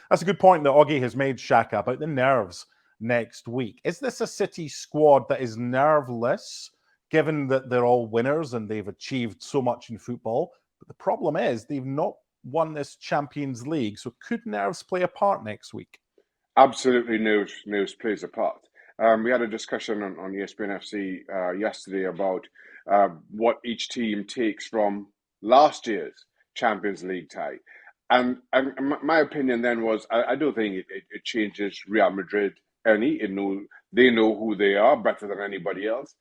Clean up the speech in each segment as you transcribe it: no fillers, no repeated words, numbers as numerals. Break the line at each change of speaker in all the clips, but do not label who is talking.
That's a good point that Augie has made, Shaka, about the nerves next week. Is this a City squad that is nerveless, given that they're all winners and they've achieved so much in football? But the problem is they've not won this Champions League, so could nerves play a part next week?
Absolutely, news plays a part. We had a discussion on ESPN FC yesterday about what each team takes from last year's Champions League tie. And my opinion then was I don't think it changes Real Madrid any. They know who they are better than anybody else.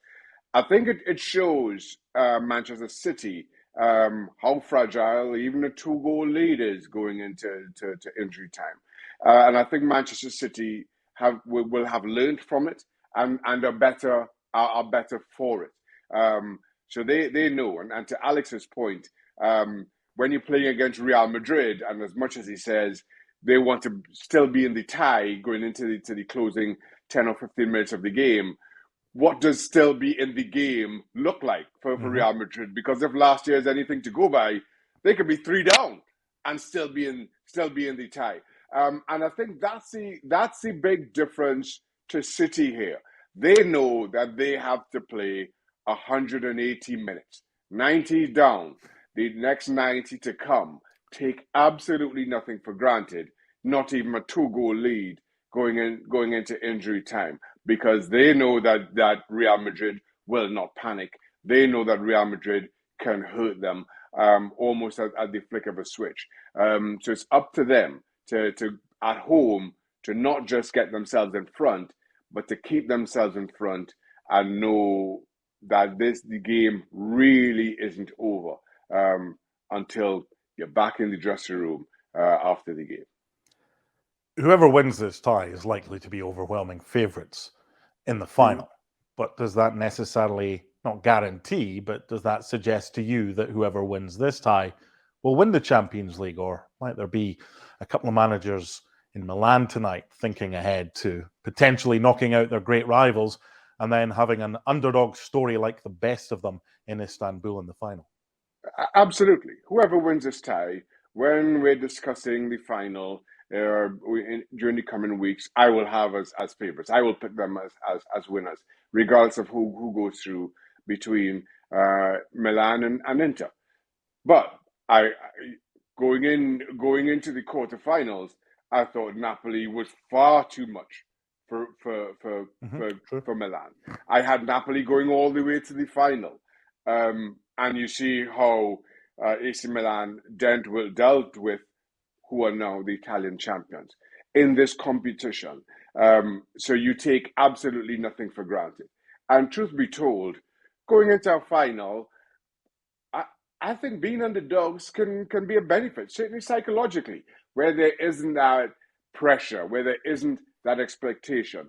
I think it shows Manchester City how fragile even a two-goal lead is going into to injury time. And I think Manchester City will have learned from it and are better for it. So they know. And to Alex's point, when you're playing against Real Madrid, and as much as he says they want to still be in the tie going into the closing 10 or 15 minutes of the game, what does still be in the game look like for Real Madrid? Because if last year is anything to go by, they could be 3 down and still be in the tie. And I think that's the big difference to City here. They know that they have to play 180 minutes, 90 down, the next 90 to come. Take absolutely nothing for granted, not even a 2-goal lead going into injury time, because they know that Real Madrid will not panic. They know that Real Madrid can hurt them almost at the flick of a switch. So it's up to them to at home to not just get themselves in front, but to keep themselves in front and know that the game really isn't over until you're back in the dressing room after the game.
Whoever wins this tie is likely to be overwhelming favourites in the final. But does that necessarily, not guarantee, but does that suggest to you that whoever wins this tie will win the Champions League? Or might there be a couple of managers in Milan tonight thinking ahead to potentially knocking out their great rivals and then having an underdog story like the best of them in Istanbul in the final?
Absolutely. Whoever wins this tie, when we're discussing the final during the coming weeks, I will have as favorites. I will pick them as winners, regardless of who goes through between Milan and Inter. But going into the quarterfinals, I thought Napoli was far too much for Milan. I had Napoli going all the way to the final. And you see how AC Milan dealt with who are now the Italian champions in this competition. So you take absolutely nothing for granted. And truth be told, going into a final, I think being underdogs can be a benefit, certainly psychologically, where there isn't that pressure, where there isn't that expectation.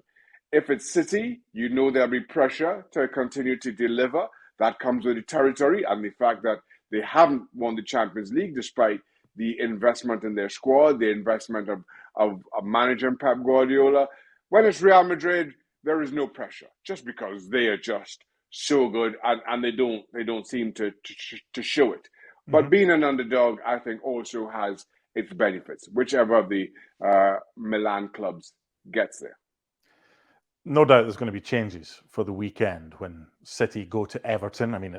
If it's City, you know there'll be pressure to continue to deliver. That comes with the territory and the fact that they haven't won the Champions League despite the investment in their squad, the investment of manager Pep Guardiola. When it's Real Madrid, there is no pressure, just because they are just so good and they don't seem to show it. But being an underdog, I think, also has its benefits, whichever of the Milan clubs gets there.
No doubt there's going to be changes for the weekend when City go to Everton. I mean,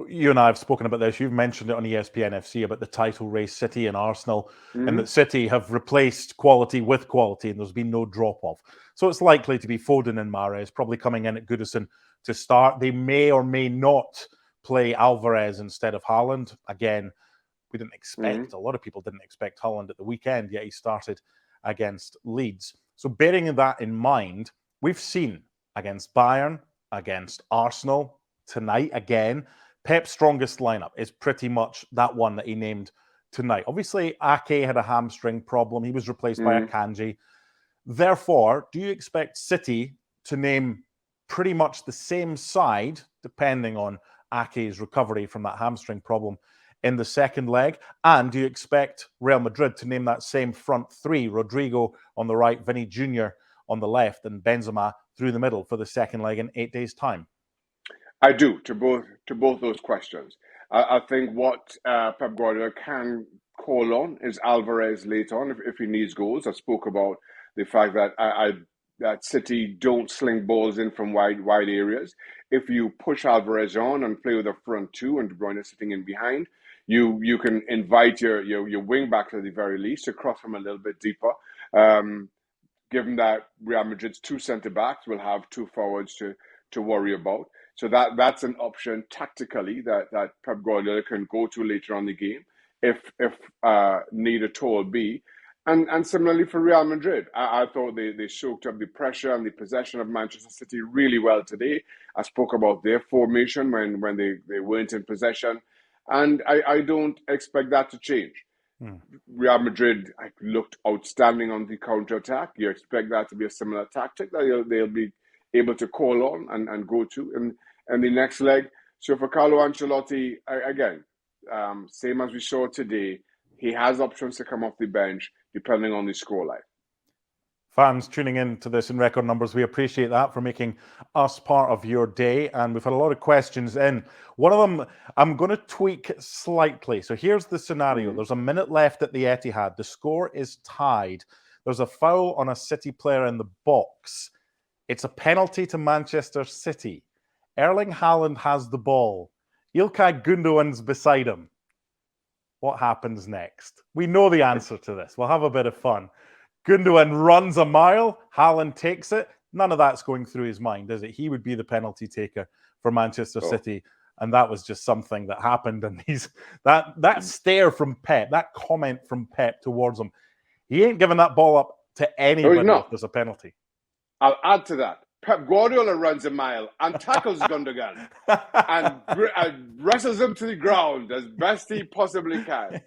you and I have spoken about this. You've mentioned it on ESPN FC about the title race, City and Arsenal, and that City have replaced quality with quality, and there's been no drop-off. So it's likely to be Foden and Mahrez probably coming in at Goodison to start. They may or may not play Alvarez instead of Haaland. Again, we didn't expect, a lot of people didn't expect Haaland at the weekend, yet he started against Leeds. So bearing that in mind, we've seen against Bayern, against Arsenal, tonight again, Pep's strongest lineup is pretty much that one that he named tonight. Obviously, Ake had a hamstring problem. He was replaced by Akanji. Therefore, do you expect City to name pretty much the same side, depending on Ake's recovery from that hamstring problem in the second leg? And do you expect Real Madrid to name that same front three, Rodrigo on the right, Vinny Jr. on the left, and Benzema through the middle for the second leg in 8 days' time?
I do, to both those questions. I think what Pep Guardiola can call on is Alvarez late on if he needs goals. I spoke about the fact that that City don't sling balls in from wide areas. If you push Alvarez on and play with a front two and De Bruyne sitting in behind, you can invite your wing backs at the very least to cross from a little bit deeper. Given that Real Madrid's two centre backs will have two forwards to worry about, so that's an option tactically that Pep Guardiola can go to later on the game if need at all be. And similarly for Real Madrid, I thought they soaked up the pressure and the possession of Manchester City really well today. I spoke about their formation when they weren't in possession, and I don't expect that to change. Real Madrid looked outstanding on the counter-attack. You expect that to be a similar tactic that they'll be able to call on and go to in the next leg. So for Carlo Ancelotti, again, same as we saw today, he has options to come off the bench depending on the scoreline.
Fans tuning in to this in record numbers, we appreciate that for making us part of your day. And we've had a lot of questions in. One of them, I'm going to tweak slightly. So here's the scenario. There's a minute left at the Etihad. The score is tied. There's a foul on a City player in the box. It's a penalty to Manchester City. Erling Haaland has the ball. Ilkay Gundogan's beside him. What happens next? We know the answer to this. We'll have a bit of fun. Gundogan runs a mile. Haaland takes it. None of that's going through his mind, is it? He would be the penalty taker for Manchester City. And that was just something that happened. And that stare from Pep, that comment from Pep towards him, he ain't giving that ball up to anybody if there's a penalty.
I'll add to that. Pep Guardiola runs a mile and tackles Gundogan and wrestles him to the ground as best he possibly can.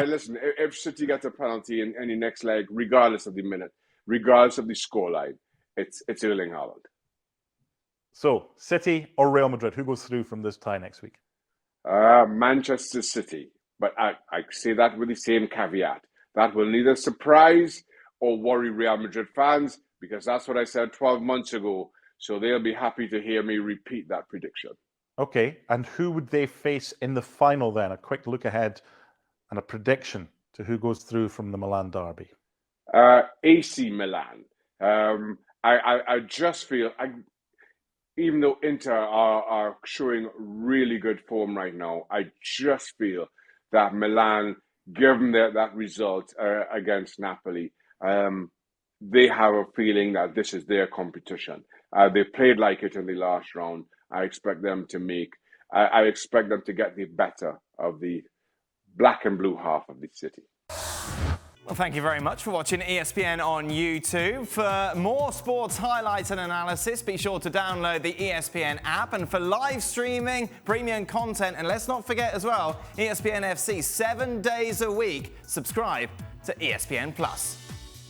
Listen, if City gets a penalty in any next leg, regardless of the minute, regardless of the scoreline, it's Erling Haaland.
So, City or Real Madrid, who goes through from this tie next week?
Manchester City. But I say that with the same caveat. That will neither surprise or worry Real Madrid fans, because that's what I said 12 months ago. So they'll be happy to hear me repeat that prediction.
Okay, and who would they face in the final then? A quick look ahead and a prediction to who goes through from the Milan derby.
AC Milan. I just feel, even though Inter are showing really good form right now, I just feel that Milan, given that result against Napoli, they have a feeling that this is their competition. They played like it in the last round. I expect them to get the better of the black and blue half of the city.
Well, thank you very much for watching ESPN on YouTube. For more sports highlights and analysis, be sure to download the ESPN app. And for live streaming, premium content, and let's not forget as well, ESPN FC 7 days a week. Subscribe to ESPN Plus.